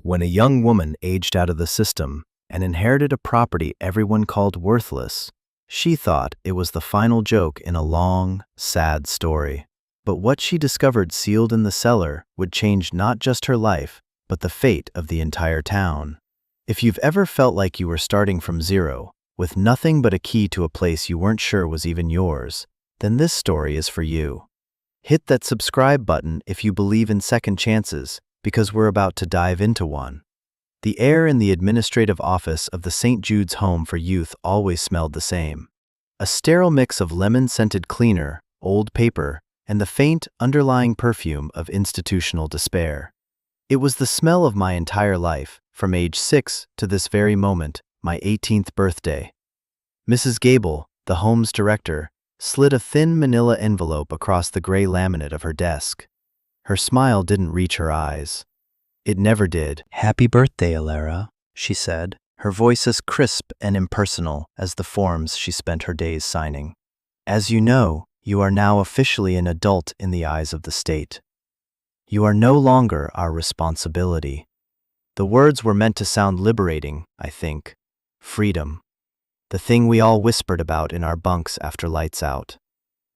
When a young woman aged out of the system and inherited a property everyone called worthless, she thought it was the final joke in a long, sad story. But what she discovered sealed in the cellar would change not just her life, but the fate of the entire town. If you've ever felt like you were starting from zero, with nothing but a key to a place you weren't sure was even yours, then this story is for you. Hit that subscribe button if you believe in second chances, because we're about to dive into one. The air in the administrative office of the St. Jude's Home for Youth always smelled the same. A sterile mix of lemon-scented cleaner, old paper, and the faint, underlying perfume of institutional despair. It was the smell of my entire life, from age 6 to this very moment, my 18th birthday. Mrs. Gable, the home's director, slid a thin manila envelope across the gray laminate of her desk. Her smile didn't reach her eyes. It never did. "Happy birthday, Alara," she said, her voice as crisp and impersonal as the forms she spent her days signing. "As you know, you are now officially an adult in the eyes of the state. You are no longer our responsibility." The words were meant to sound liberating, I think. Freedom. The thing we all whispered about in our bunks after lights out.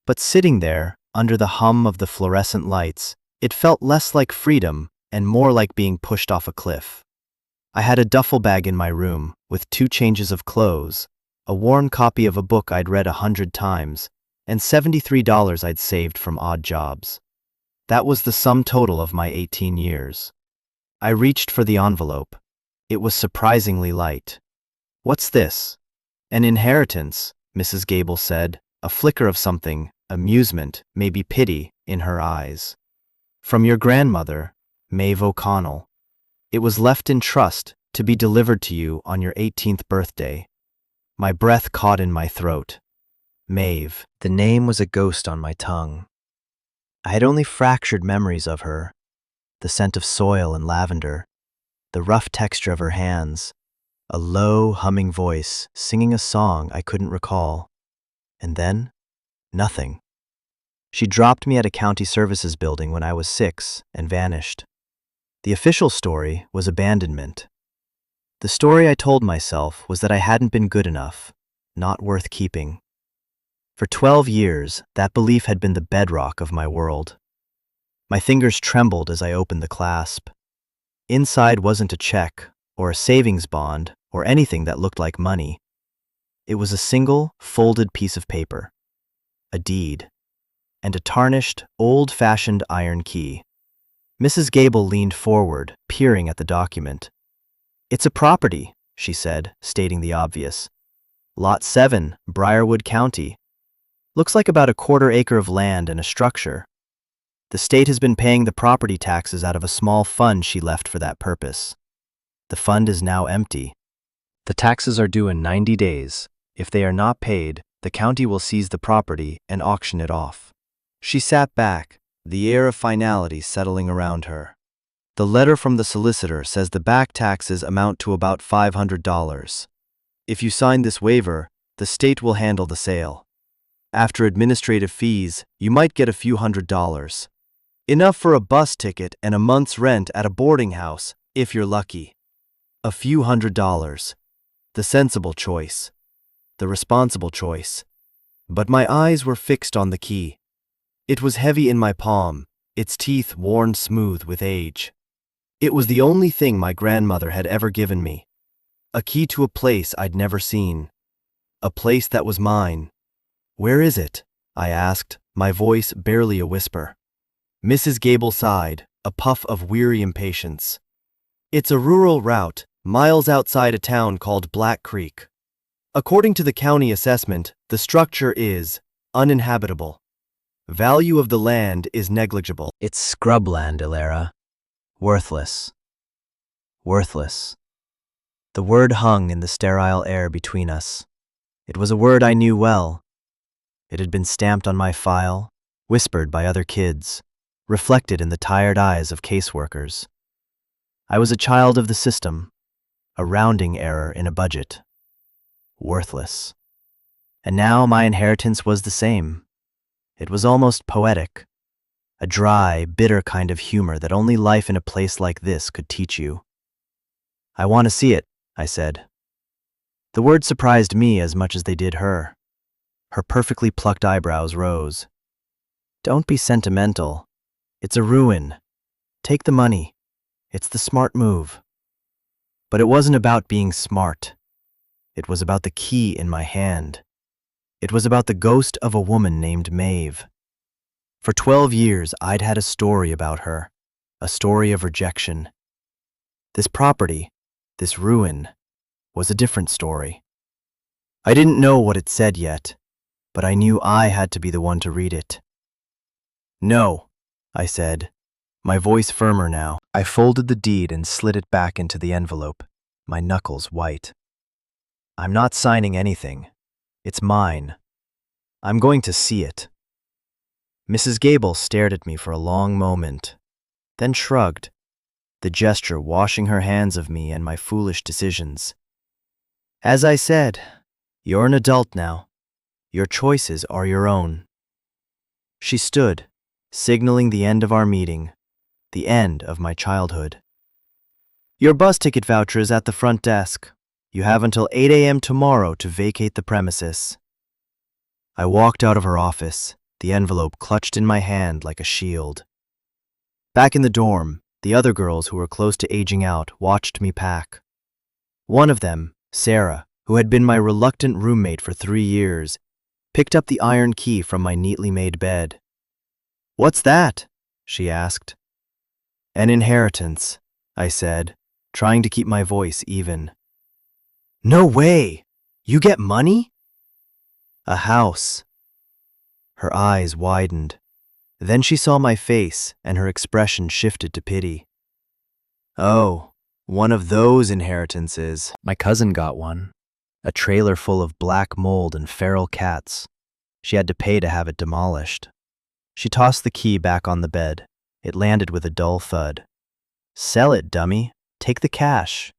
But sitting there, under the hum of the fluorescent lights, it felt less like freedom and more like being pushed off a cliff. I had a duffel bag in my room with 2 changes of clothes, a worn copy of a book I'd read 100 times, and $73 I'd saved from odd jobs. That was the sum total of my 18 years. I reached for the envelope. It was surprisingly light. "What's this?" "An inheritance," Mrs. Gable said, a flicker of something, amusement, maybe pity, in her eyes. "From your grandmother, Maeve O'Connell. It was left in trust to be delivered to you on your 18th birthday." My breath caught in my throat. Maeve. The name was a ghost on my tongue. I had only fractured memories of her. The scent of soil and lavender, the rough texture of her hands, a low, humming voice singing a song I couldn't recall. And then, nothing. She dropped me at a county services building when I was 6 and vanished. The official story was abandonment. The story I told myself was that I hadn't been good enough, not worth keeping. For 12 years, that belief had been the bedrock of my world. My fingers trembled as I opened the clasp. Inside wasn't a check, or a savings bond, or anything that looked like money. It was a single, folded piece of paper. A deed. And a tarnished, old-fashioned iron key. Mrs. Gable leaned forward, peering at the document. "It's a property," she said, stating the obvious. "Lot 7, Briarwood County. Looks like about a 1/4 acre of land and a structure. The state has been paying the property taxes out of a small fund she left for that purpose. The fund is now empty. The taxes are due in 90 days. If they are not paid, the county will seize the property and auction it off." She sat back, the air of finality settling around her. "The letter from the solicitor says the back taxes amount to about $500. If you sign this waiver, the state will handle the sale. After administrative fees, you might get a few $100s. Enough for a bus ticket and a month's rent at a boarding house, if you're lucky. A few $100. The sensible choice. The responsible choice. But my eyes were fixed on the key. It was heavy in my palm, its teeth worn smooth with age. It was the only thing my grandmother had ever given me. A key to a place I'd never seen. A place that was mine. "Where is it?" I asked, my voice barely a whisper. Mrs. Gable sighed, a puff of weary impatience. "It's a rural route, miles outside a town called Black Creek. According to the county assessment, the structure is uninhabitable. Value of the land is negligible." "It's scrubland, Alara. Worthless. Worthless." The word hung in the sterile air between us. It was a word I knew well. It had been stamped on my file, whispered by other kids, reflected in the tired eyes of caseworkers. I was a child of the system, a rounding error in a budget. Worthless. And now my inheritance was the same. It was almost poetic, a dry, bitter kind of humor that only life in a place like this could teach you. "I want to see it," I said. The words surprised me as much as they did her. Her perfectly plucked eyebrows rose. "Don't be sentimental. It's a ruin. Take the money. It's the smart move." But it wasn't about being smart. It was about the key in my hand. It was about the ghost of a woman named Maeve. For 12 years, I'd had a story about her, a story of rejection. This property, this ruin, was a different story. I didn't know what it said yet, but I knew I had to be the one to read it. "No," I said, my voice firmer now. I folded the deed and slid it back into the envelope, my knuckles white. "I'm not signing anything. It's mine. I'm going to see it." Mrs. Gable stared at me for a long moment, then shrugged, the gesture washing her hands of me and my foolish decisions. "As I said, you're an adult now. Your choices are your own." She stood, signaling the end of our meeting, the end of my childhood. "Your bus ticket voucher is at the front desk. You have until 8 a.m. tomorrow to vacate the premises." I walked out of her office, the envelope clutched in my hand like a shield. Back in the dorm, the other girls who were close to aging out watched me pack. One of them, Sarah, who had been my reluctant roommate for 3 years, picked up the iron key from my neatly made bed. "What's that?" she asked. "An inheritance," I said, trying to keep my voice even. "No way! You get money?" "A house." Her eyes widened. Then she saw my face, and her expression shifted to pity. "Oh, one of those inheritances. My cousin got one. A trailer full of black mold and feral cats. She had to pay to have it demolished." She tossed the key back on the bed. It landed with a dull thud. "Sell it, dummy. Take the cash."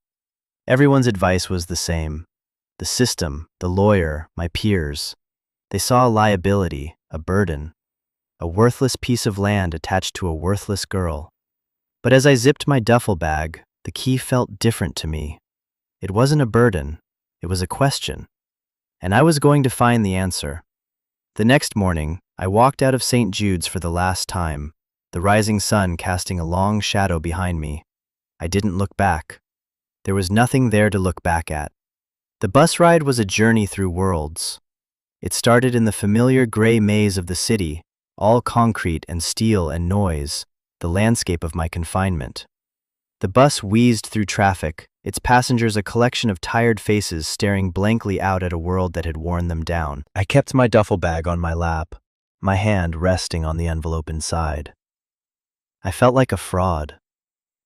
Everyone's advice was the same. The system, the lawyer, my peers. They saw a liability, a burden, a worthless piece of land attached to a worthless girl. But as I zipped my duffel bag, the key felt different to me. It wasn't a burden, it was a question. And I was going to find the answer. The next morning, I walked out of St. Jude's for the last time, the rising sun casting a long shadow behind me. I didn't look back. There was nothing there to look back at. The bus ride was a journey through worlds. It started in the familiar gray maze of the city, all concrete and steel and noise, the landscape of my confinement. The bus wheezed through traffic, its passengers a collection of tired faces staring blankly out at a world that had worn them down. I kept my duffel bag on my lap, my hand resting on the envelope inside. I felt like a fraud,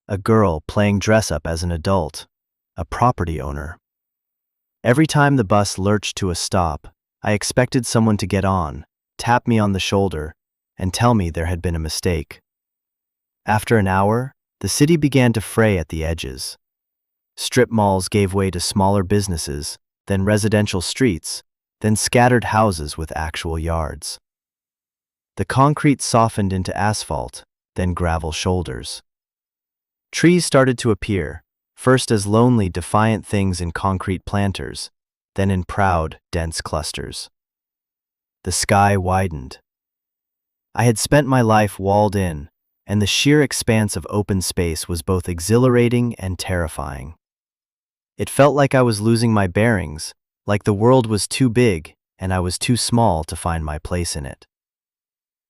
a girl playing dress-up as an adult, a property owner. Every time the bus lurched to a stop, I expected someone to get on, tap me on the shoulder, and tell me there had been a mistake. After an hour, the city began to fray at the edges. Strip malls gave way to smaller businesses, then residential streets, then scattered houses with actual yards. The concrete softened into asphalt, then gravel shoulders. Trees started to appear, first as lonely, defiant things in concrete planters, then in proud, dense clusters. The sky widened. I had spent my life walled in, and the sheer expanse of open space was both exhilarating and terrifying. It felt like I was losing my bearings, like the world was too big and I was too small to find my place in it.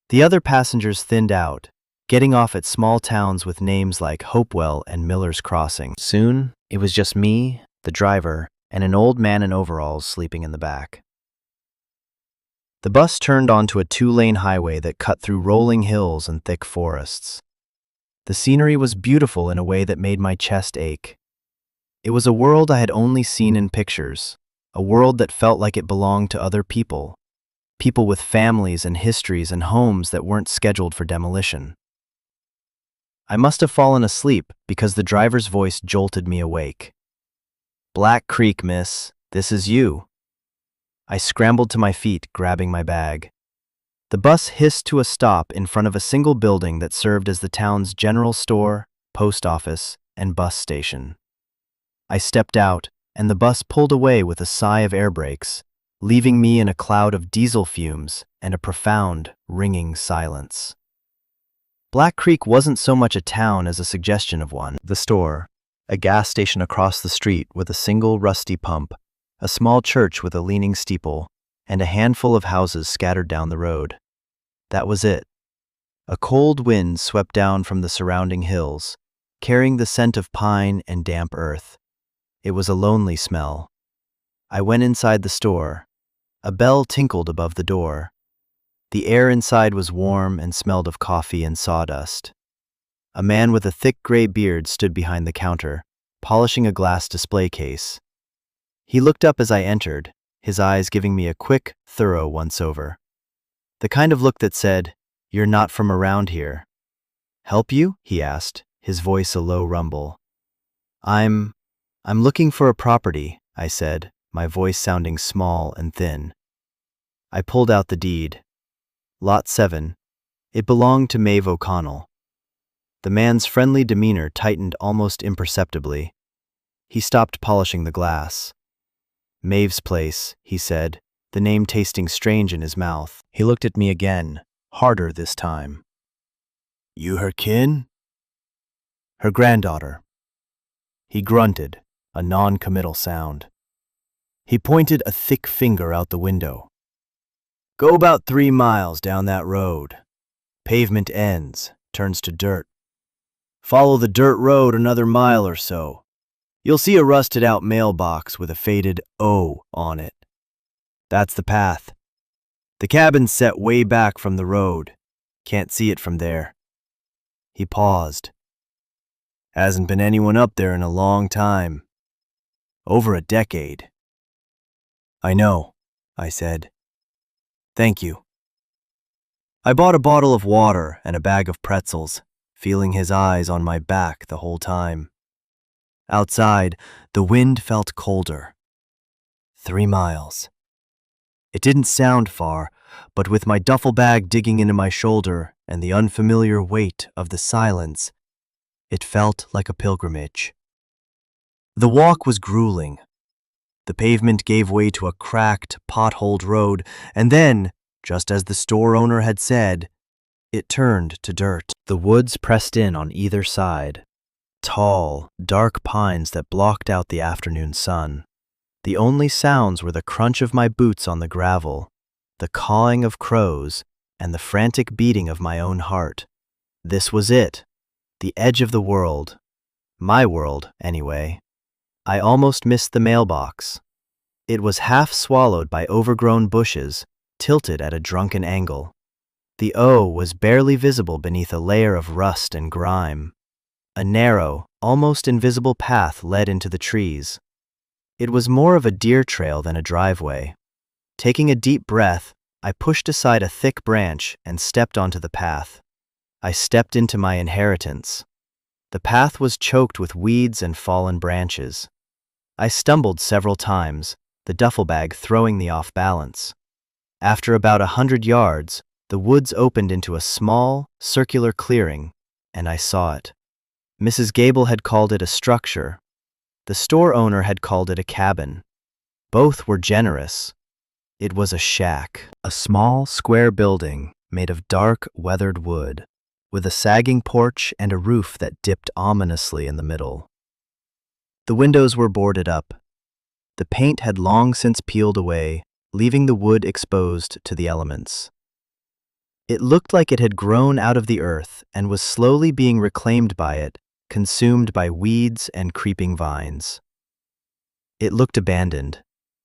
The other passengers thinned out, getting off at small towns with names like Hopewell and Miller's Crossing. Soon, it was just me, the driver, and an old man in overalls sleeping in the back. The bus turned onto a 2-lane highway that cut through rolling hills and thick forests. The scenery was beautiful in a way that made my chest ache. It was a world I had only seen in pictures, a world that felt like it belonged to other people, people with families and histories and homes that weren't scheduled for demolition. I must have fallen asleep because the driver's voice jolted me awake. "Black Creek, miss. This is you." I scrambled to my feet, grabbing my bag. The bus hissed to a stop in front of a single building that served as the town's general store, post office, and bus station. I stepped out, and the bus pulled away with a sigh of air brakes, leaving me in a cloud of diesel fumes and a profound, ringing silence. Black Creek wasn't so much a town as a suggestion of one. The store, a gas station across the street with a single rusty pump, a small church with a leaning steeple, and a handful of houses scattered down the road. That was it. A cold wind swept down from the surrounding hills, carrying the scent of pine and damp earth. It was a lonely smell. I went inside the store. A bell tinkled above the door. The air inside was warm and smelled of coffee and sawdust. A man with a thick gray beard stood behind the counter, polishing a glass display case. He looked up as I entered, his eyes giving me a quick, thorough once-over. The kind of look that said, "You're not from around here." "Help you?" he asked, his voice a low rumble. I'm looking for a property," I said, my voice sounding small and thin. I pulled out the deed. Lot 7. It belonged to Maeve O'Connell. The man's friendly demeanor tightened almost imperceptibly. He stopped polishing the glass. "Maeve's place," he said, the name tasting strange in his mouth. He looked at me again, harder this time. "You her kin?" "Her granddaughter." He grunted, a non-committal sound. He pointed a thick finger out the window. "Go about 3 miles down that road. Pavement ends, turns to dirt. Follow the dirt road another mile or so. You'll see a rusted-out mailbox with a faded O on it. That's the path. The cabin's set way back from the road. Can't see it from there." He paused. "Hasn't been anyone up there in a long time. Over a decade." "I know," I said. "Thank you." I bought a bottle of water and a bag of pretzels, feeling his eyes on my back the whole time. Outside, the wind felt colder. 3 miles. It didn't sound far, but with my duffel bag digging into my shoulder and the unfamiliar weight of the silence, it felt like a pilgrimage. The walk was grueling. The pavement gave way to a cracked, potholed road, and then, just as the store owner had said, it turned to dirt. The woods pressed in on either side, tall, dark pines that blocked out the afternoon sun. The only sounds were the crunch of my boots on the gravel, the cawing of crows, and the frantic beating of my own heart. This was it, the edge of the world. My world, anyway. I almost missed the mailbox. It was half swallowed by overgrown bushes, tilted at a drunken angle. The O was barely visible beneath a layer of rust and grime. A narrow, almost invisible path led into the trees. It was more of a deer trail than a driveway. Taking a deep breath, I pushed aside a thick branch and stepped onto the path. I stepped into my inheritance. The path was choked with weeds and fallen branches. I stumbled several times, the duffel bag throwing me off balance. After about 100 yards, the woods opened into a small, circular clearing, and I saw it. Mrs. Gable had called it a structure. The store owner had called it a cabin. Both were generous. It was a shack, a small, square building made of dark, weathered wood, with a sagging porch and a roof that dipped ominously in the middle. The windows were boarded up. The paint had long since peeled away, leaving the wood exposed to the elements. It looked like it had grown out of the earth and was slowly being reclaimed by it, consumed by weeds and creeping vines. It looked abandoned.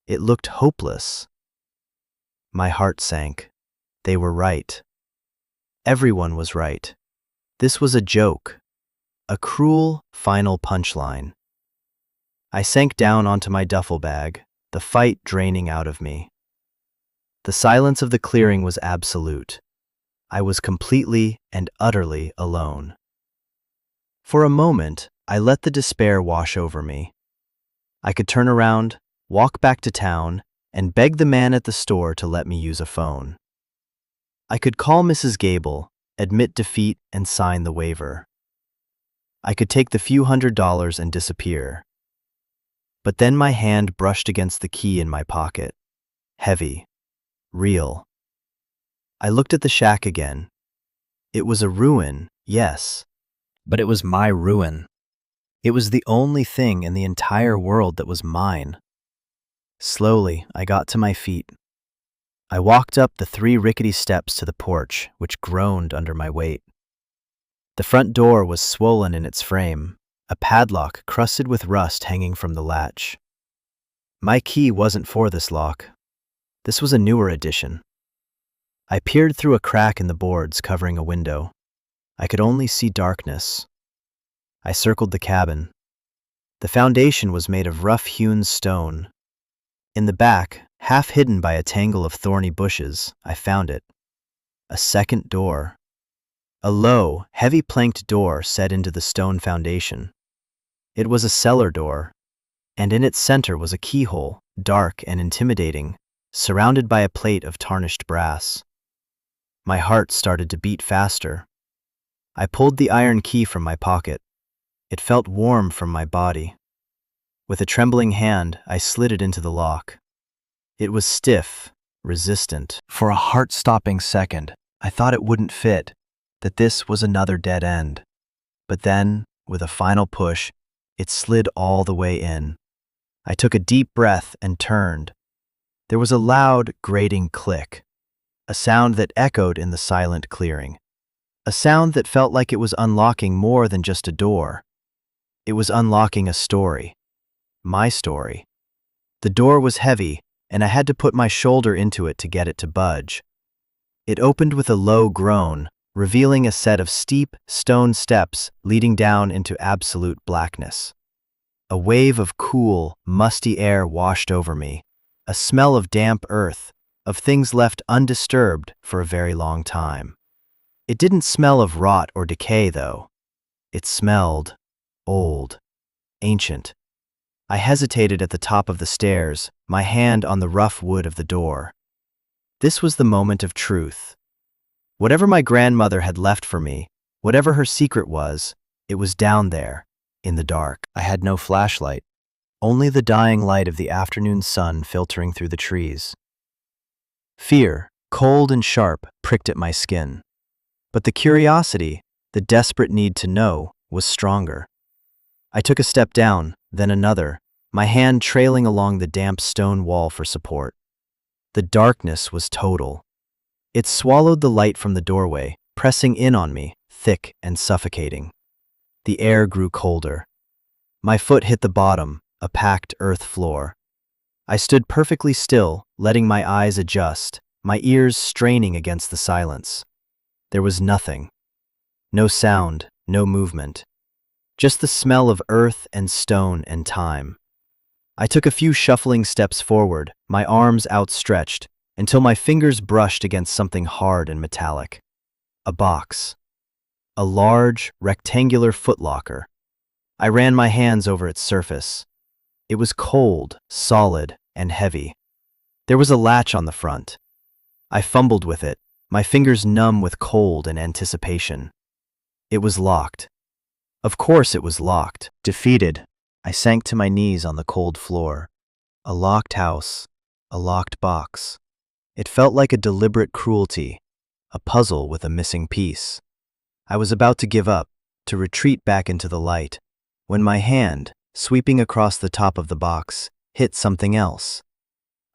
It looked hopeless. My heart sank. They were right. Everyone was right. This was a joke, a cruel, final punchline. I sank down onto my duffel bag, the fight draining out of me. The silence of the clearing was absolute. I was completely and utterly alone. For a moment, I let the despair wash over me. I could turn around, walk back to town, and beg the man at the store to let me use a phone. I could call Mrs. Gable, admit defeat, and sign the waiver. I could take the few $100s and disappear. But then my hand brushed against the key in my pocket. Heavy. Real. I looked at the shack again. It was a ruin, yes. But it was my ruin. It was the only thing in the entire world that was mine. Slowly, I got to my feet. I walked up the 3 rickety steps to the porch, which groaned under my weight. The front door was swollen in its frame, a padlock crusted with rust hanging from the latch. My key wasn't for this lock. This was a newer addition. I peered through a crack in the boards covering a window. I could only see darkness. I circled the cabin. The foundation was made of rough-hewn stone. In the back, half hidden by a tangle of thorny bushes, I found it. A second door. A low, heavy-planked door set into the stone foundation. It was a cellar door, and in its center was a keyhole, dark and intimidating, surrounded by a plate of tarnished brass. My heart started to beat faster. I pulled the iron key from my pocket. It felt warm from my body. With a trembling hand, I slid it into the lock. It was stiff, resistant. For a heart-stopping second, I thought it wouldn't fit, that this was another dead end. But then, with a final push, it slid all the way in. I took a deep breath and turned. There was a loud, grating click, a sound that echoed in the silent clearing, a sound that felt like it was unlocking more than just a door. It was unlocking a story. My story. The door was heavy, and I had to put my shoulder into it to get it to budge. It opened with a low groan, revealing a set of steep, stone steps leading down into absolute blackness. A wave of cool, musty air washed over me, a smell of damp earth, of things left undisturbed for a very long time. It didn't smell of rot or decay, though. It smelled old, ancient. I hesitated at the top of the stairs, my hand on the rough wood of the door. This was the moment of truth. Whatever my grandmother had left for me, whatever her secret was, it was down there, in the dark. I had no flashlight, only the dying light of the afternoon sun filtering through the trees. Fear, cold and sharp, pricked at my skin. But the curiosity, the desperate need to know, was stronger. I took a step down, then another, my hand trailing along the damp stone wall for support. The darkness was total. It swallowed the light from the doorway, pressing in on me, thick and suffocating. The air grew colder. My foot hit the bottom, a packed earth floor. I stood perfectly still, letting my eyes adjust, my ears straining against the silence. There was nothing. No sound, no movement. Just the smell of earth and stone and time. I took a few shuffling steps forward, my arms outstretched, until my fingers brushed against something hard and metallic. A box. A large, rectangular footlocker. I ran my hands over its surface. It was cold, solid, and heavy. There was a latch on the front. I fumbled with it, my fingers numb with cold and anticipation. It was locked. Of course it was locked. Defeated, I sank to my knees on the cold floor. A locked house, a locked box. It felt like a deliberate cruelty, a puzzle with a missing piece. I was about to give up, to retreat back into the light, when my hand, sweeping across the top of the box, hit something else.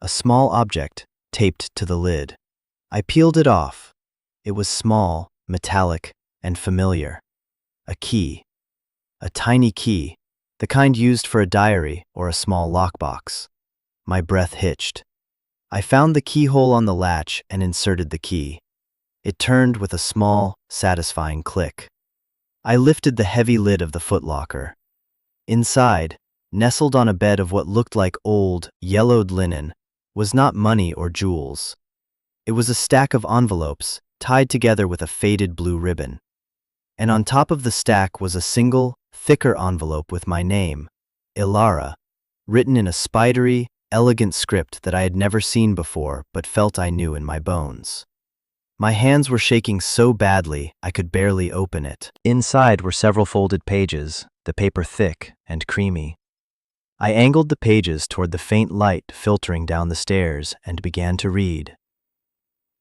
A small object, taped to the lid. I peeled it off. It was small, metallic, and familiar. A key. A tiny key, the kind used for a diary or a small lockbox. My breath hitched. I found the keyhole on the latch and inserted the key. It turned with a small, satisfying click. I lifted the heavy lid of the footlocker. Inside, nestled on a bed of what looked like old, yellowed linen, was not money or jewels. It was a stack of envelopes tied together with a faded blue ribbon. And on top of the stack was a single, thicker envelope with my name, Ilara, written in a spidery, elegant script that I had never seen before but felt I knew in my bones. My hands were shaking so badly I could barely open it. Inside were several folded pages, the paper thick and creamy. I angled the pages toward the faint light filtering down the stairs and began to read.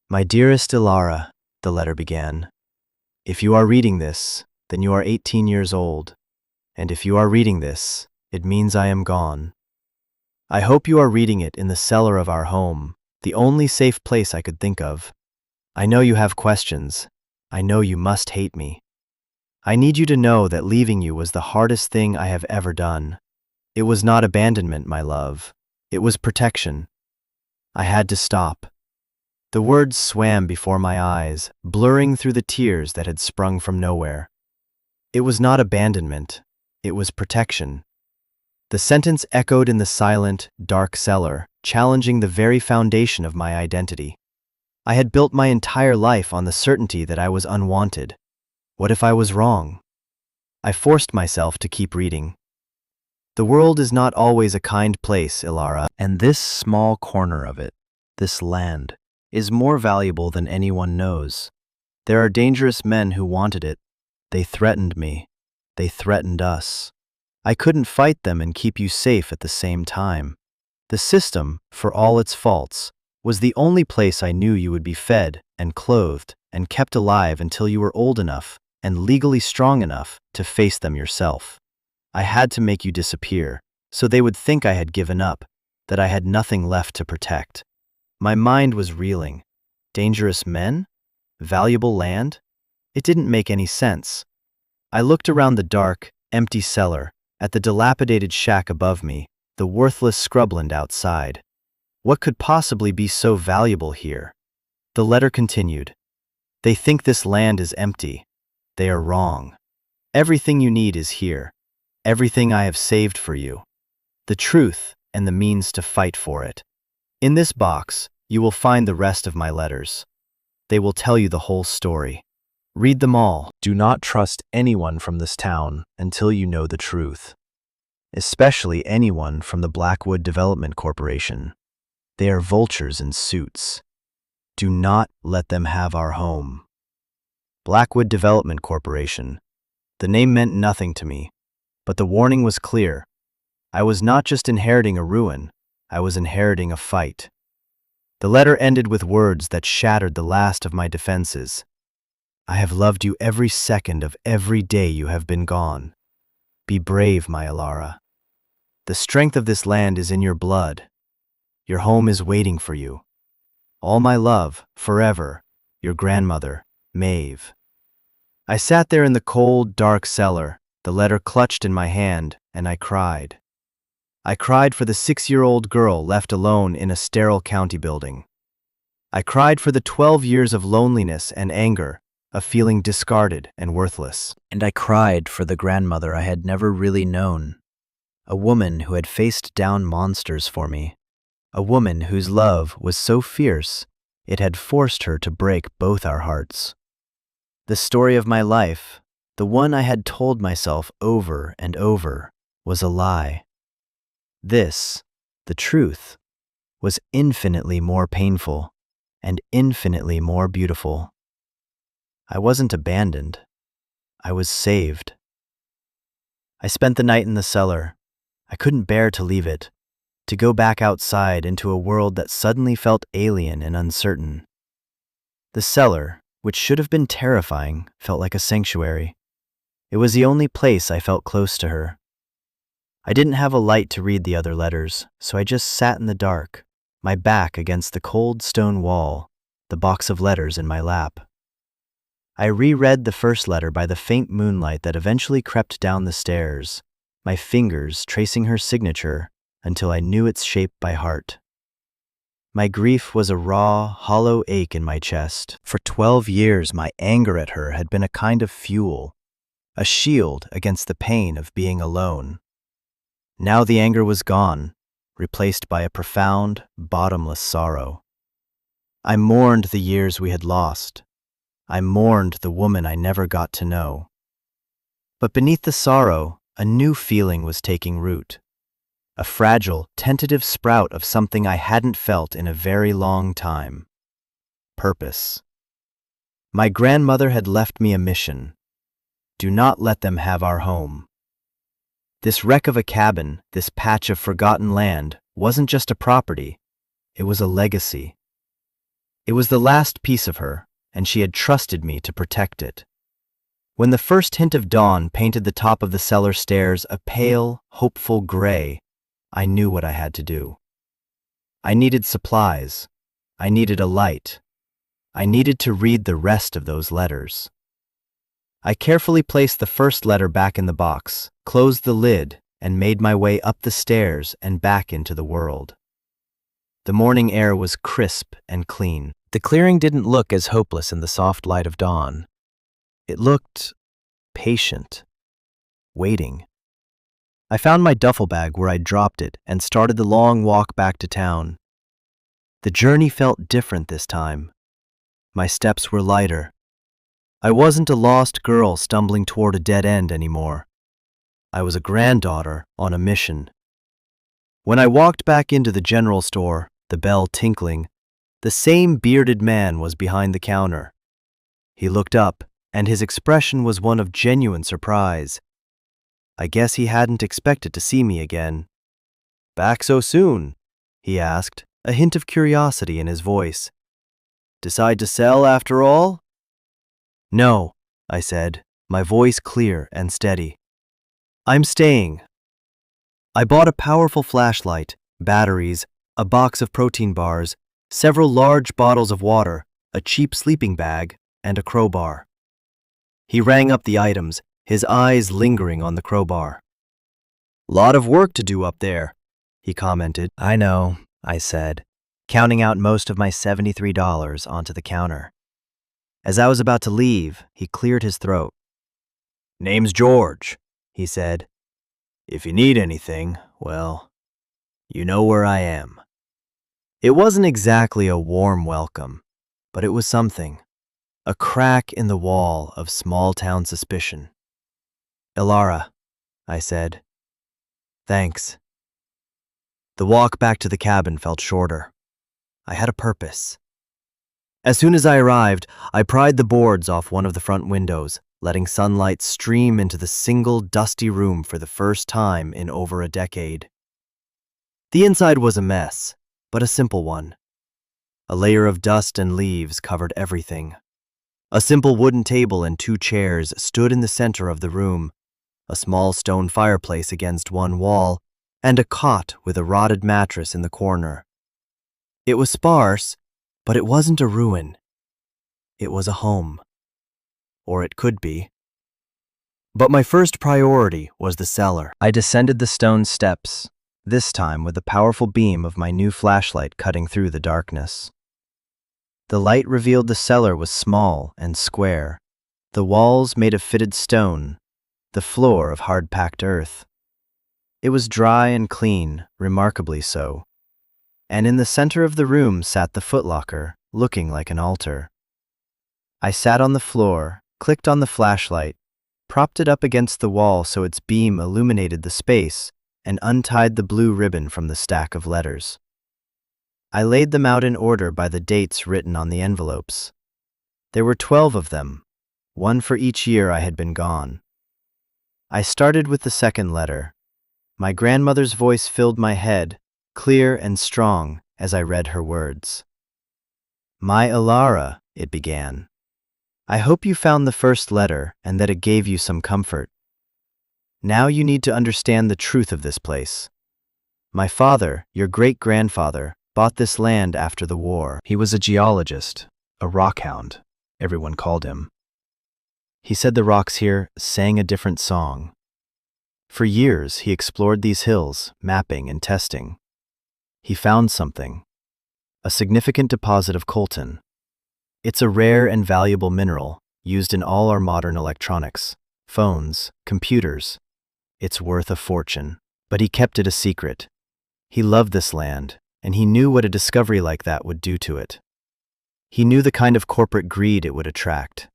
My dearest Ilara, the letter began. If you are reading this, then you are 18 years old. And if you are reading this, it means I am gone. I hope you are reading it in the cellar of our home, the only safe place I could think of. I know you have questions. I know you must hate me. I need you to know that leaving you was the hardest thing I have ever done. It was not abandonment, my love. It was protection. I had to stop. The words swam before my eyes, blurring through the tears that had sprung from nowhere. It was not abandonment. It was protection. The sentence echoed in the silent, dark cellar, challenging the very foundation of my identity. I had built my entire life on the certainty that I was unwanted. What if I was wrong? I forced myself to keep reading. The world is not always a kind place, Ilara, and this small corner of it, this land, is more valuable than anyone knows. There are dangerous men who wanted it. They threatened me. They threatened us. I couldn't fight them and keep you safe at the same time. The system, for all its faults, was the only place I knew you would be fed and clothed and kept alive until you were old enough and legally strong enough to face them yourself. I had to make you disappear, so they would think I had given up, that I had nothing left to protect. My mind was reeling. Dangerous men? Valuable land? It didn't make any sense. I looked around the dark, empty cellar, at the dilapidated shack above me, the worthless scrubland outside. What could possibly be so valuable here? The letter continued. They think this land is empty. They are wrong. Everything you need is here. Everything I have saved for you. The truth and the means to fight for it. In this box, you will find the rest of my letters. They will tell you the whole story. Read them all. Do not trust anyone from this town until you know the truth. Especially anyone from the Blackwood Development Corporation. They are vultures in suits. Do not let them have our home. Blackwood Development Corporation. The name meant nothing to me, but the warning was clear. I was not just inheriting a ruin, I was inheriting a fight. The letter ended with words that shattered the last of my defenses. I have loved you every second of every day you have been gone. Be brave, my Ilara. The strength of this land is in your blood. Your home is waiting for you. All my love, forever, your grandmother, Maeve. I sat there in the cold, dark cellar, the letter clutched in my hand, and I cried. I cried for the 6-year-old girl left alone in a sterile county building. I cried for the 12 years of loneliness and anger, of feeling discarded and worthless. And I cried for the grandmother I had never really known, a woman who had faced down monsters for me, a woman whose love was so fierce it had forced her to break both our hearts. The story of my life, the one I had told myself over and over, was a lie. This, the truth, was infinitely more painful and infinitely more beautiful. I wasn't abandoned. I was saved. I spent the night in the cellar. I couldn't bear to leave it, to go back outside into a world that suddenly felt alien and uncertain. The cellar, which should have been terrifying, felt like a sanctuary. It was the only place I felt close to her. I didn't have a light to read the other letters, so I just sat in the dark, my back against the cold stone wall, the box of letters in my lap. I reread the first letter by the faint moonlight that eventually crept down the stairs, my fingers tracing her signature until I knew its shape by heart. My grief was a raw, hollow ache in my chest. For 12 years, my anger at her had been a kind of fuel, a shield against the pain of being alone. Now the anger was gone, replaced by a profound, bottomless sorrow. I mourned the years we had lost. I mourned the woman I never got to know. But beneath the sorrow, a new feeling was taking root. A fragile, tentative sprout of something I hadn't felt in a very long time. Purpose. My grandmother had left me a mission. Do not let them have our home. This wreck of a cabin, this patch of forgotten land, wasn't just a property, it was a legacy. It was the last piece of her, and she had trusted me to protect it. When the first hint of dawn painted the top of the cellar stairs a pale, hopeful gray, I knew what I had to do. I needed supplies. I needed a light. I needed to read the rest of those letters. I carefully placed the first letter back in the box, closed the lid, and made my way up the stairs and back into the world. The morning air was crisp and clean. The clearing didn't look as hopeless in the soft light of dawn. It looked patient, waiting. I found my duffel bag where I'd dropped it and started the long walk back to town. The journey felt different this time. My steps were lighter. I wasn't a lost girl stumbling toward a dead end anymore. I was a granddaughter on a mission. When I walked back into the general store, the bell tinkling, the same bearded man was behind the counter. He looked up, and his expression was one of genuine surprise. I guess he hadn't expected to see me again. "Back so soon?" he asked, a hint of curiosity in his voice. "Decide to sell after all?" "No," I said, my voice clear and steady. "I'm staying." I bought a powerful flashlight, batteries, a box of protein bars, several large bottles of water, a cheap sleeping bag, and a crowbar. He rang up the items, his eyes lingering on the crowbar. "Lot of work to do up there," he commented. "I know," I said, counting out most of my $73 onto the counter. As I was about to leave, he cleared his throat. "Name's George," he said. "If you need anything, well, you know where I am." It wasn't exactly a warm welcome, but it was something. A crack in the wall of small-town suspicion. "Elara," I said. "Thanks." The walk back to the cabin felt shorter. I had a purpose. As soon as I arrived, I pried the boards off one of the front windows, letting sunlight stream into the single dusty room for the first time in over a decade. The inside was a mess, but a simple one. A layer of dust and leaves covered everything. A simple wooden table and 2 chairs stood in the center of the room, a small stone fireplace against one wall, and a cot with a rotted mattress in the corner. It was sparse, but it wasn't a ruin. It was a home. Or it could be. But my first priority was the cellar. I descended the stone steps, this time with the powerful beam of my new flashlight cutting through the darkness. The light revealed the cellar was small and square, the walls made of fitted stone, the floor of hard-packed earth. It was dry and clean, remarkably so. And in the center of the room sat the footlocker, looking like an altar. I sat on the floor, clicked on the flashlight, propped it up against the wall so its beam illuminated the space, and untied the blue ribbon from the stack of letters. I laid them out in order by the dates written on the envelopes. There were 12 of them, one for each year I had been gone. I started with the second letter. My grandmother's voice filled my head, clear and strong, as I read her words. "My Elara," it began. "I hope you found the first letter and that it gave you some comfort. Now you need to understand the truth of this place. My father, your great-grandfather, bought this land after the war. He was a geologist, a rockhound, everyone called him. He said the rocks here sang a different song. For years, he explored these hills, mapping and testing. He found something, a significant deposit of coltan. It's a rare and valuable mineral used in all our modern electronics, phones, computers. It's worth a fortune, but he kept it a secret. He loved this land, and he knew what a discovery like that would do to it. He knew the kind of corporate greed it would attract.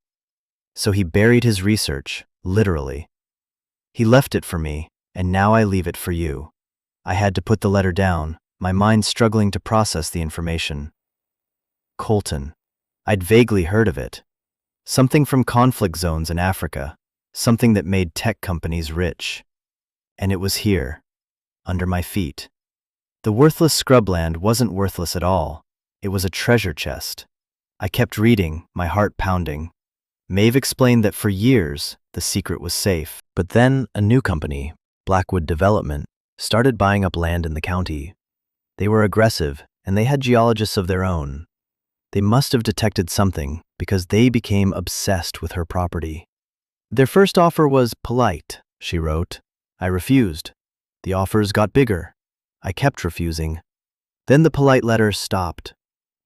So he buried his research, literally. He left it for me, and now I leave it for you. I had to put the letter down, my mind struggling to process the information. Coltan. I'd vaguely heard of it. Something from conflict zones in Africa, something that made tech companies rich. And it was here, under my feet. The worthless scrubland wasn't worthless at all. It was a treasure chest. I kept reading, my heart pounding. Maeve explained that for years, the secret was safe. But then a new company, Blackwood Development, started buying up land in the county. They were aggressive, and they had geologists of their own. They must have detected something, because they became obsessed with her property. Their first offer was polite, she wrote. I refused. The offers got bigger. I kept refusing. Then the polite letters stopped.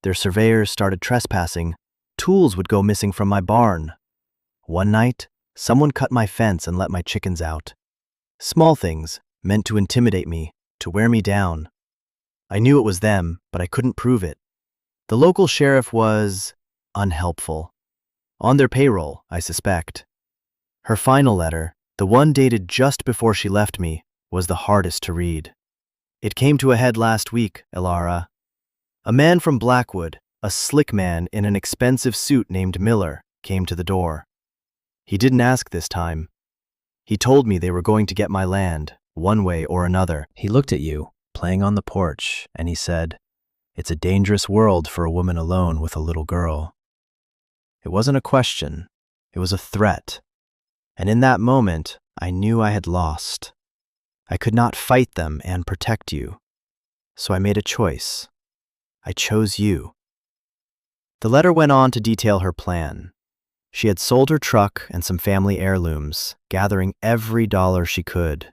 Their surveyors started trespassing. Tools would go missing from my barn. One night, someone cut my fence and let my chickens out. Small things, meant to intimidate me, to wear me down. I knew it was them, but I couldn't prove it. The local sheriff was unhelpful. On their payroll, I suspect. Her final letter, the one dated just before she left me, was the hardest to read. It came to a head last week, Elara. A man from Blackwood, a slick man in an expensive suit named Miller, came to the door. He didn't ask this time. He told me they were going to get my land, one way or another. He looked at you, playing on the porch, and he said, "It's a dangerous world for a woman alone with a little girl." It wasn't a question, it was a threat. And in that moment, I knew I had lost. I could not fight them and protect you. So I made a choice. I chose you. The letter went on to detail her plan. She had sold her truck and some family heirlooms, gathering every dollar she could.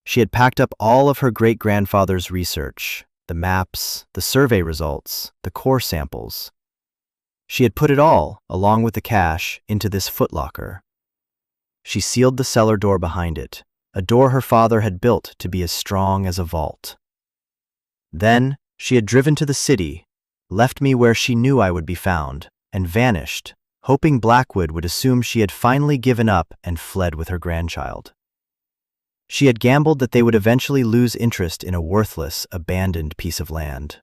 She had packed up all of her great-grandfather's research, the maps, the survey results, the core samples. She had put it all, along with the cash, into this footlocker. She sealed the cellar door behind it, a door her father had built to be as strong as a vault. Then she had driven to the city, left me where she knew I would be found, and vanished, hoping Blackwood would assume she had finally given up and fled with her grandchild. She had gambled that they would eventually lose interest in a worthless, abandoned piece of land.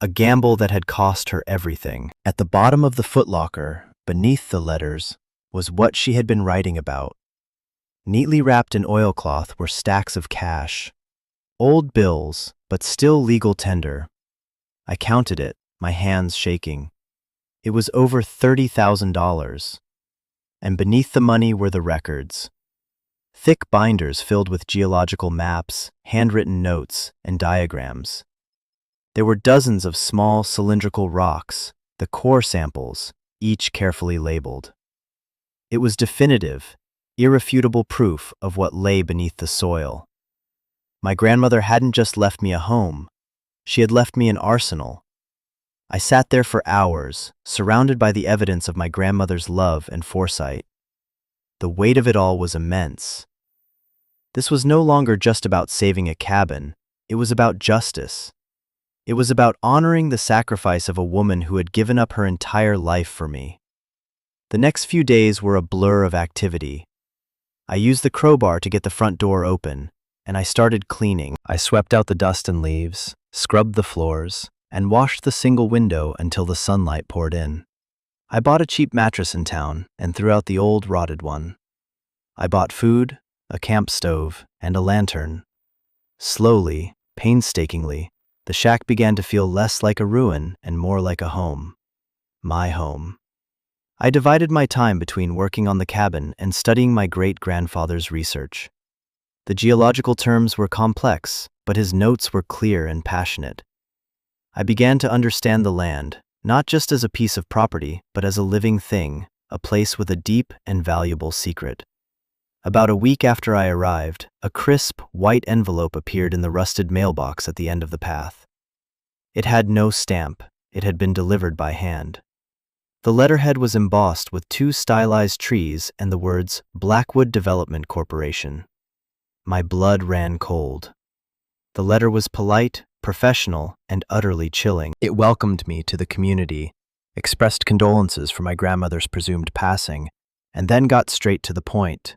A gamble that had cost her everything. At the bottom of the footlocker, beneath the letters, was what she had been writing about. Neatly wrapped in oilcloth were stacks of cash. Old bills, but still legal tender. I counted it, my hands shaking. It was over $30,000. And beneath the money were the records. Thick binders filled with geological maps, handwritten notes, and diagrams. There were dozens of small cylindrical rocks, the core samples, each carefully labeled. It was definitive, irrefutable proof of what lay beneath the soil. My grandmother hadn't just left me a home. She had left me an arsenal. I sat there for hours, surrounded by the evidence of my grandmother's love and foresight. The weight of it all was immense. This was no longer just about saving a cabin. It was about justice. It was about honoring the sacrifice of a woman who had given up her entire life for me. The next few days were a blur of activity. I used the crowbar to get the front door open, and I started cleaning. I swept out the dust and leaves, scrubbed the floors, and washed the single window until the sunlight poured in. I bought a cheap mattress in town and threw out the old rotted one. I bought food, a camp stove, and a lantern. Slowly, painstakingly, the shack began to feel less like a ruin and more like a home. My home. I divided my time between working on the cabin and studying my great-grandfather's research. The geological terms were complex, but his notes were clear and passionate. I began to understand the land, not just as a piece of property, but as a living thing, a place with a deep and valuable secret. About a week after I arrived, a crisp, white envelope appeared in the rusted mailbox at the end of the path. It had no stamp. It had been delivered by hand. The letterhead was embossed with 2 stylized trees and the words Blackwood Development Corporation. My blood ran cold. The letter was polite, professional, and utterly chilling. It welcomed me to the community, expressed condolences for my grandmother's presumed passing, and then got straight to the point.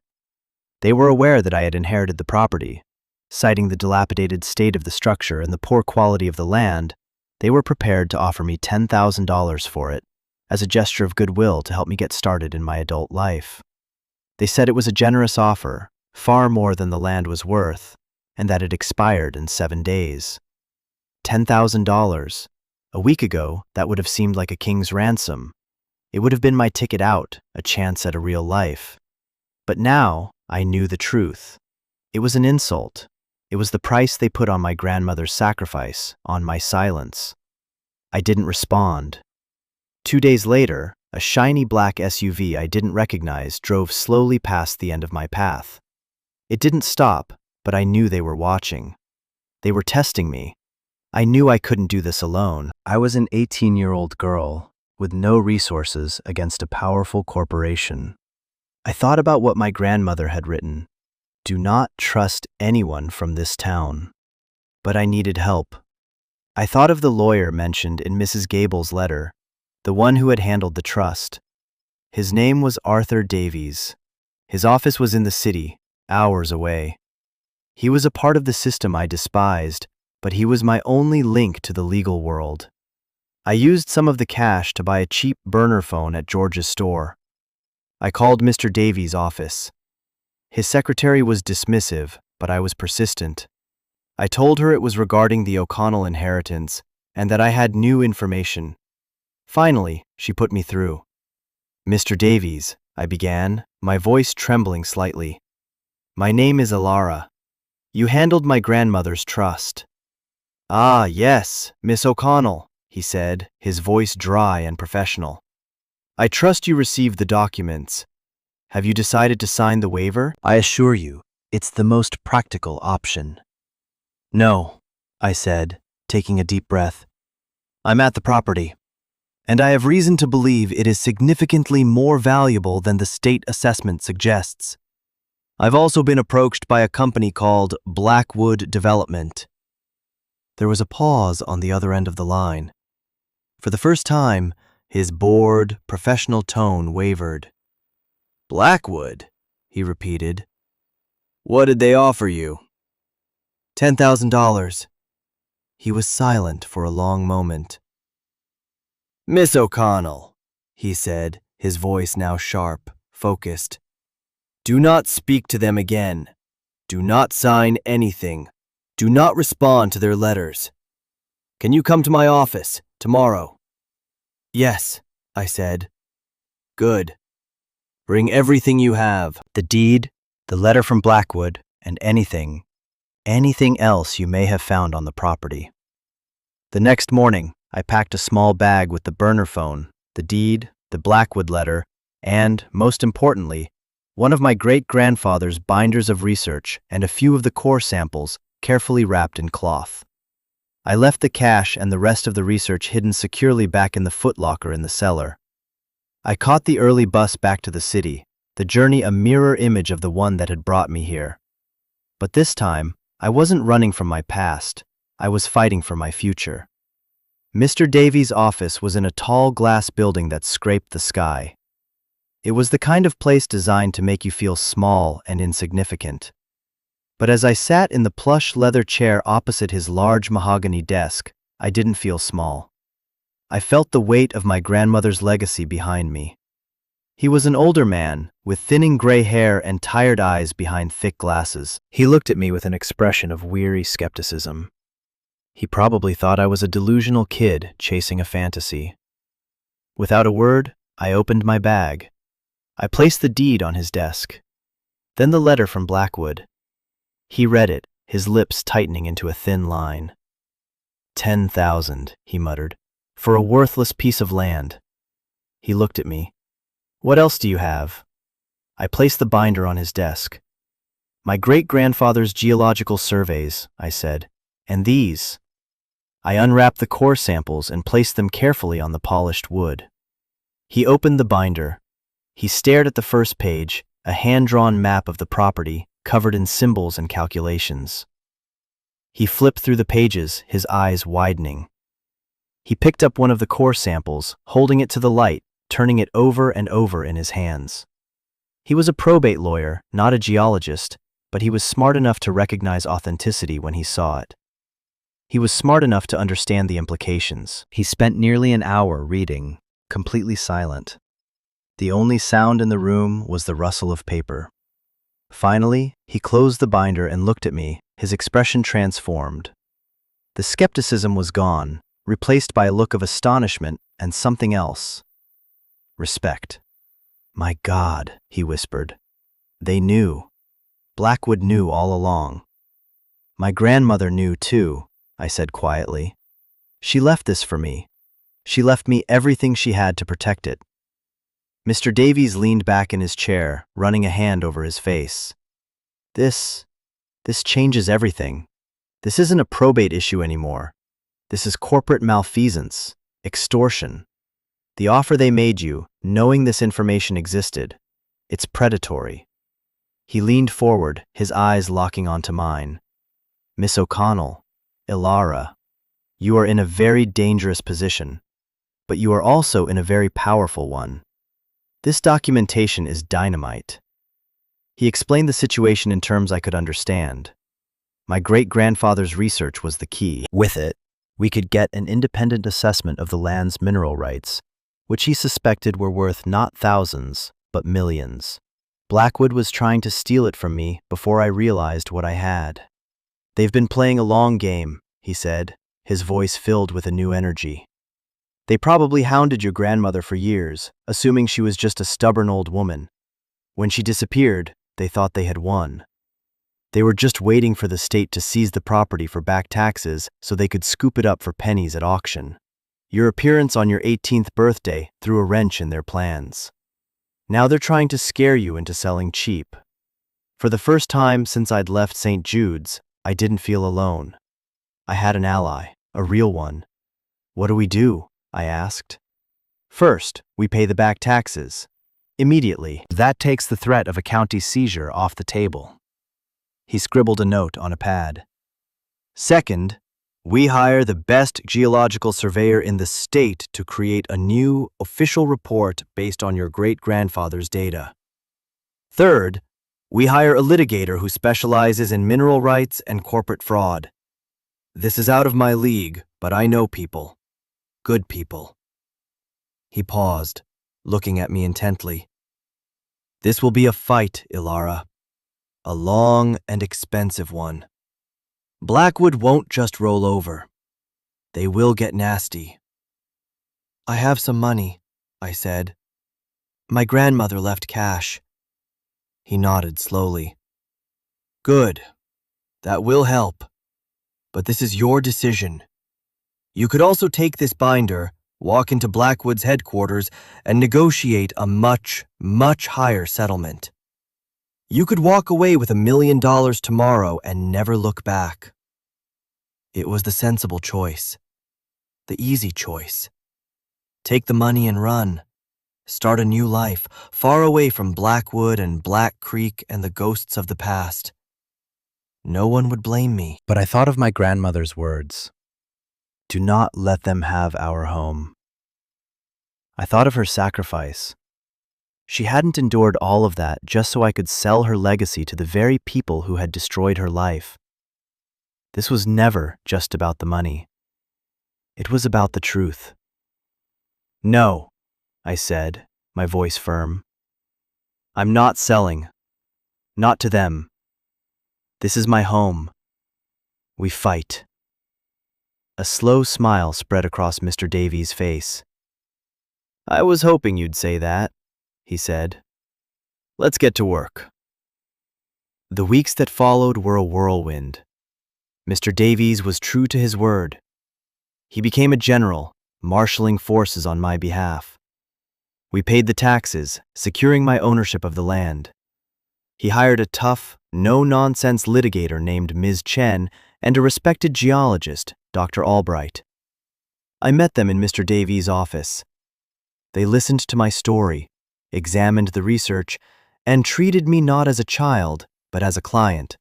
They were aware that I had inherited the property. Citing the dilapidated state of the structure and the poor quality of the land, they were prepared to offer me $10,000 for it, as a gesture of goodwill to help me get started in my adult life. They said it was a generous offer, far more than the land was worth, and that it expired in 7 days. $10,000. A week ago, that would have seemed like a king's ransom. It would have been my ticket out, a chance at a real life. But now, I knew the truth. It was an insult. It was the price they put on my grandmother's sacrifice, on my silence. I didn't respond. 2 days later, a shiny black SUV I didn't recognize drove slowly past the end of my path. It didn't stop, but I knew they were watching. They were testing me. I knew I couldn't do this alone. I was an 18-year-old girl with no resources against a powerful corporation. I thought about what my grandmother had written. Do not trust anyone from this town. But I needed help. I thought of the lawyer mentioned in Mrs. Gable's letter, the one who had handled the trust. His name was Arthur Davies. His office was in the city, hours away. He was a part of the system I despised, but he was my only link to the legal world. I used some of the cash to buy a cheap burner phone at George's store. I called Mr. Davies' office. His secretary was dismissive, but I was persistent. I told her it was regarding the O'Connell inheritance and that I had new information. Finally, she put me through. Mr. Davies, I began, my voice trembling slightly. My name is Alara. You handled my grandmother's trust. Ah, yes, Miss O'Connell, he said, his voice dry and professional. I trust you received the documents. Have you decided to sign the waiver? I assure you, it's the most practical option. No, I said, taking a deep breath. I'm at the property, and I have reason to believe it is significantly more valuable than the state assessment suggests. I've also been approached by a company called Blackwood Development. There was a pause on the other end of the line. For the first time, his bored, professional tone wavered. Blackwood, he repeated. What did they offer you? $10,000. He was silent for a long moment. Miss O'Connell, he said, his voice now sharp, focused. Do not speak to them again. Do not sign anything. Do not respond to their letters. Can you come to my office tomorrow? Yes, I said. Good. Bring everything you have. The deed, the letter from Blackwood, and anything else you may have found on the property. The next morning, I packed a small bag with the burner phone, the deed, the Blackwood letter, and, most importantly, one of my great-grandfather's binders of research and a few of the core samples carefully wrapped in cloth. I left the cash and the rest of the research hidden securely back in the footlocker in the cellar. I caught the early bus back to the city, the journey a mirror image of the one that had brought me here. But this time, I wasn't running from my past. I was fighting for my future. Mr. Davies' office was in a tall glass building that scraped the sky. It was the kind of place designed to make you feel small and insignificant. But as I sat in the plush leather chair opposite his large mahogany desk, I didn't feel small. I felt the weight of my grandmother's legacy behind me. He was an older man, with thinning gray hair and tired eyes behind thick glasses. He looked at me with an expression of weary skepticism. He probably thought I was a delusional kid chasing a fantasy. Without a word, I opened my bag. I placed the deed on his desk. Then the letter from Blackwood. He read it, his lips tightening into a thin line. 10,000, he muttered, for a worthless piece of land. He looked at me. What else do you have? I placed the binder on his desk. My great-grandfather's geological surveys, I said, and these. I unwrapped the core samples and placed them carefully on the polished wood. He opened the binder. He stared at the first page, a hand-drawn map of the property covered in symbols and calculations. He flipped through the pages, his eyes widening. He picked up one of the core samples, holding it to the light, turning it over and over in his hands. He was a probate lawyer, not a geologist, but he was smart enough to recognize authenticity when he saw it. He was smart enough to understand the implications. He spent nearly an hour reading, completely silent. The only sound in the room was the rustle of paper. Finally, he closed the binder and looked at me, his expression transformed. The skepticism was gone, replaced by a look of astonishment and something else. Respect. "My God," he whispered. "They knew. Blackwood knew all along." "My grandmother knew too," I said quietly. "She left this for me. She left me everything she had to protect it." Mr. Davies leaned back in his chair, running a hand over his face. This changes everything. This isn't a probate issue anymore. This is corporate malfeasance, extortion. The offer they made you, knowing this information existed, it's predatory." He leaned forward, his eyes locking onto mine. "Miss O'Connell, Ilara, you are in a very dangerous position, but you are also in a very powerful one. This documentation is dynamite." He explained the situation in terms I could understand. My great-grandfather's research was the key. With it, we could get an independent assessment of the land's mineral rights, which he suspected were worth not thousands, but millions. Blackwood was trying to steal it from me before I realized what I had. "They've been playing a long game," he said, his voice filled with a new energy. "They probably hounded your grandmother for years, assuming she was just a stubborn old woman. When she disappeared, they thought they had won. They were just waiting for the state to seize the property for back taxes so they could scoop it up for pennies at auction. Your appearance on your 18th birthday threw a wrench in their plans. Now they're trying to scare you into selling cheap." For the first time since I'd left St. Jude's, I didn't feel alone. I had an ally, a real one. "What do we do?" I asked. "First, we pay the back taxes. Immediately. That takes the threat of a county seizure off the table." He scribbled a note on a pad. "Second, we hire the best geological surveyor in the state to create a new, official report based on your great-grandfather's data. Third, we hire a litigator who specializes in mineral rights and corporate fraud. This is out of my league, but I know people. Good people." He paused, looking at me intently. "This will be a fight, Ilara. A long and expensive one. Blackwood won't just roll over. They will get nasty." "I have some money," I said. "My grandmother left cash." He nodded slowly. "Good. That will help. But this is your decision. You could also take this binder, walk into Blackwood's headquarters, and negotiate a much, much higher settlement. You could walk away with $1 million tomorrow and never look back." It was the sensible choice. The easy choice. Take the money and run. Start a new life, far away from Blackwood and Black Creek and the ghosts of the past. No one would blame me. But I thought of my grandmother's words. "Do not let them have our home." I thought of her sacrifice. She hadn't endured all of that just so I could sell her legacy to the very people who had destroyed her life. This was never just about the money. It was about the truth. "No," I said, my voice firm. "I'm not selling. Not to them. This is my home. We fight." A slow smile spread across Mr. Davies' face. "I was hoping you'd say that," he said. "Let's get to work." The weeks that followed were a whirlwind. Mr. Davies was true to his word. He became a general, marshaling forces on my behalf. We paid the taxes, securing my ownership of the land. He hired a tough, no-nonsense litigator named Ms. Chen and a respected geologist, Dr. Albright. I met them in Mr. Davies' office. They listened to my story, examined the research, and treated me not as a child, but as a client,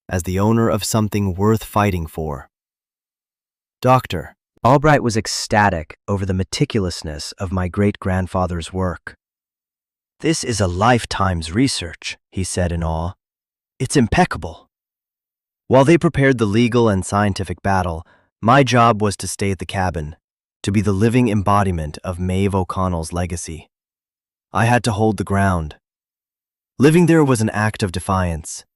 as the owner of something worth fighting for. "Doctor," Albright was ecstatic over the meticulousness of my great-grandfather's work. "This is a lifetime's research," he said in awe. "It's impeccable." While they prepared the legal and scientific battle, my job was to stay at the cabin, to be the living embodiment of Maeve O'Connell's legacy. I had to hold the ground. Living there was an act of defiance.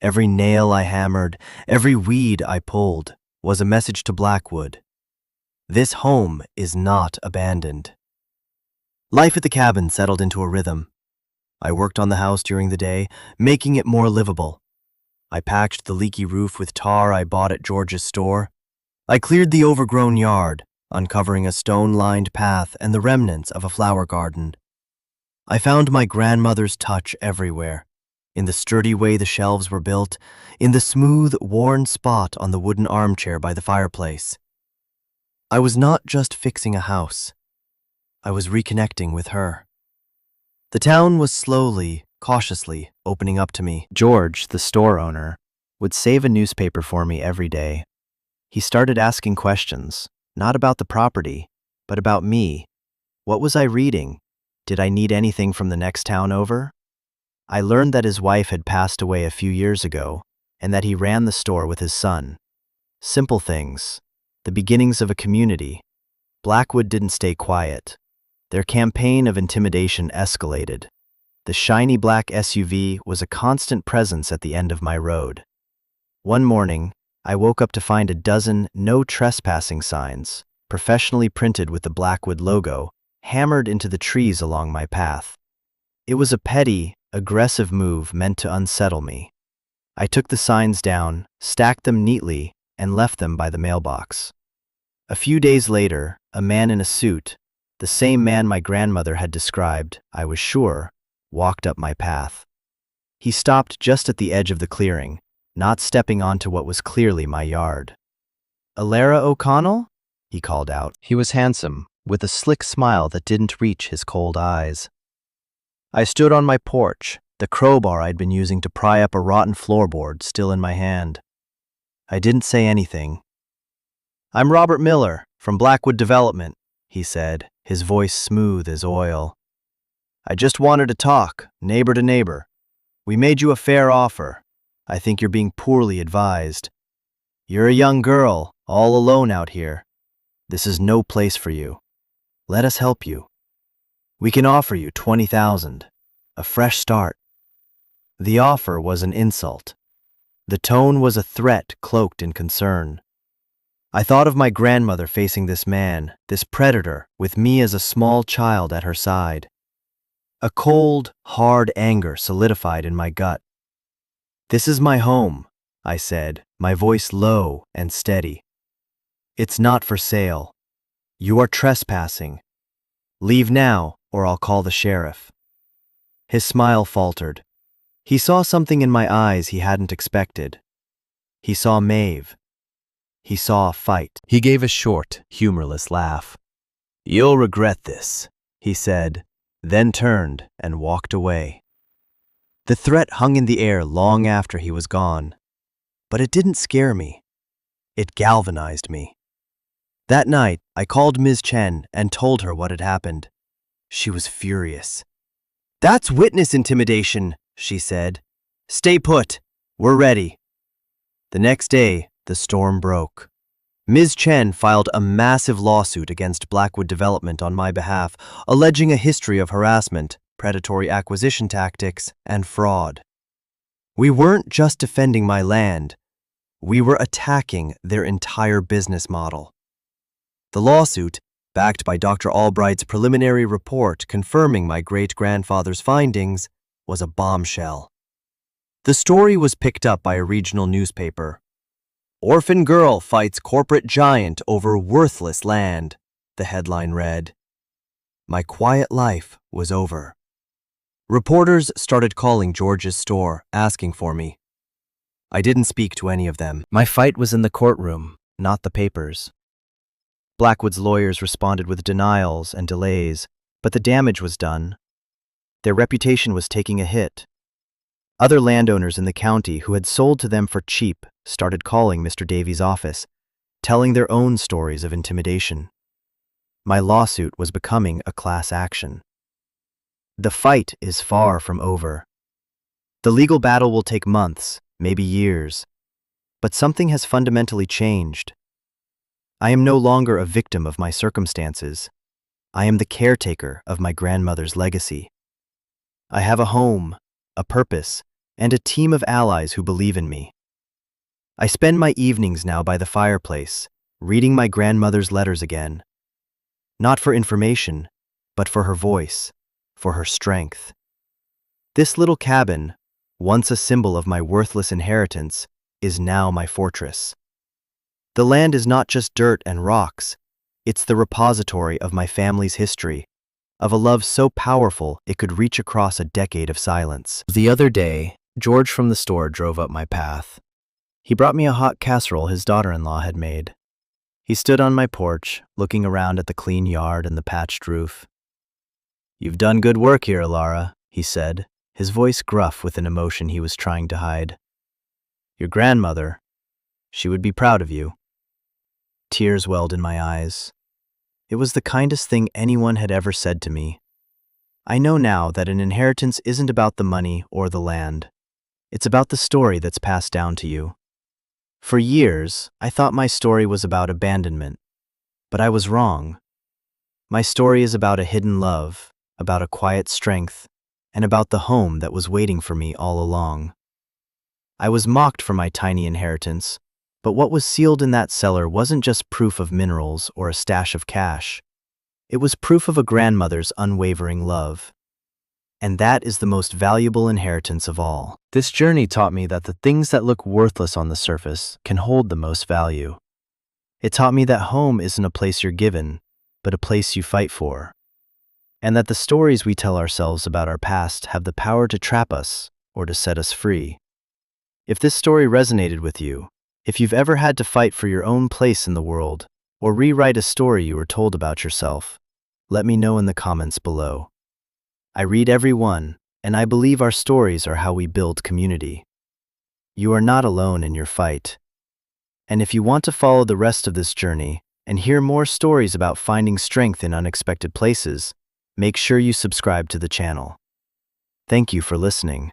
Every nail I hammered, every weed I pulled, was a message to Blackwood. This home is not abandoned. Life at the cabin settled into a rhythm. I worked on the house during the day, making it more livable. I patched the leaky roof with tar I bought at George's store. I cleared the overgrown yard, uncovering a stone-lined path and the remnants of a flower garden. I found my grandmother's touch everywhere, in the sturdy way the shelves were built, in the smooth, worn spot on the wooden armchair by the fireplace. I was not just fixing a house. I was reconnecting with her. The town was slowly, cautiously opening up to me. George, the store owner, would save a newspaper for me every day. He started asking questions, not about the property, but about me. What was I reading? Did I need anything from the next town over? I learned that his wife had passed away a few years ago, and that he ran the store with his son. Simple things, the beginnings of a community. Blackwood didn't stay quiet. Their campaign of intimidation escalated. The shiny black SUV was a constant presence at the end of my road. One morning, I woke up to find a dozen no trespassing signs, professionally printed with the Blackwood logo, hammered into the trees along my path. It was a petty, aggressive move meant to unsettle me. I took the signs down, stacked them neatly, and left them by the mailbox. A few days later, a man in a suit, the same man my grandmother had described, I was sure, walked up my path. He stopped just at the edge of the clearing, not stepping onto what was clearly my yard. "Alara O'Connell?" he called out. He was handsome, with a slick smile that didn't reach his cold eyes. I stood on my porch, the crowbar I'd been using to pry up a rotten floorboard still in my hand. I didn't say anything. "I'm Robert Miller, from Blackwood Development," he said, his voice smooth as oil. "I just wanted to talk, neighbor to neighbor. We made you a fair offer. I think you're being poorly advised. You're a young girl, all alone out here. This is no place for you. Let us help you. We can offer you $20,000, a fresh start." The offer was an insult. The tone was a threat cloaked in concern. I thought of my grandmother facing this man, this predator, with me as a small child at her side. A cold, hard anger solidified in my gut. "This is my home," I said, my voice low and steady. "It's not for sale. You are trespassing. Leave now, or I'll call the sheriff." His smile faltered. He saw something in my eyes he hadn't expected. He saw Maeve. He saw a fight. He gave a short, humorless laugh. "You'll regret this," he said, then turned and walked away. The threat hung in the air long after he was gone. But it didn't scare me. It galvanized me. That night, I called Ms. Chen and told her what had happened. She was furious. "That's witness intimidation," she said. "Stay put. We're ready." The next day, the storm broke. Ms. Chen filed a massive lawsuit against Blackwood Development on my behalf, alleging a history of harassment, predatory acquisition tactics, and fraud. We weren't just defending my land. We were attacking their entire business model. The lawsuit, backed by Dr. Albright's preliminary report confirming my great-grandfather's findings, was a bombshell. The story was picked up by a regional newspaper. "Orphan girl fights corporate giant over worthless land," the headline read. My quiet life was over. Reporters started calling George's store, asking for me. I didn't speak to any of them. My fight was in the courtroom, not the papers. Blackwood's lawyers responded with denials and delays, but the damage was done. Their reputation was taking a hit. Other landowners in the county who had sold to them for cheap started calling Mr. Davies' office, telling their own stories of intimidation. My lawsuit was becoming a class action. The fight is far from over. The legal battle will take months, maybe years. But something has fundamentally changed. I am no longer a victim of my circumstances. I am the caretaker of my grandmother's legacy. I have a home, a purpose, and a team of allies who believe in me. I spend my evenings now by the fireplace, reading my grandmother's letters again. Not for information, but for her voice, for her strength. This little cabin, once a symbol of my worthless inheritance, is now my fortress. The land is not just dirt and rocks, it's the repository of my family's history, of a love so powerful it could reach across a decade of silence. The other day, George from the store drove up my path. He brought me a hot casserole his daughter-in-law had made. He stood on my porch, looking around at the clean yard and the patched roof. "You've done good work here, Lara," he said, his voice gruff with an emotion he was trying to hide. "Your grandmother, she would be proud of you." Tears welled in my eyes. It was the kindest thing anyone had ever said to me. I know now that an inheritance isn't about the money or the land. It's about the story that's passed down to you. For years, I thought my story was about abandonment, but I was wrong. My story is about a hidden love, about a quiet strength, and about the home that was waiting for me all along. I was mocked for my tiny inheritance, but what was sealed in that cellar wasn't just proof of minerals or a stash of cash. It was proof of a grandmother's unwavering love. And that is the most valuable inheritance of all. This journey taught me that the things that look worthless on the surface can hold the most value. It taught me that home isn't a place you're given, but a place you fight for. And that the stories we tell ourselves about our past have the power to trap us or to set us free. If this story resonated with you, if you've ever had to fight for your own place in the world, or rewrite a story you were told about yourself, let me know in the comments below. I read every one, and I believe our stories are how we build community. You are not alone in your fight. And if you want to follow the rest of this journey and hear more stories about finding strength in unexpected places, make sure you subscribe to the channel. Thank you for listening.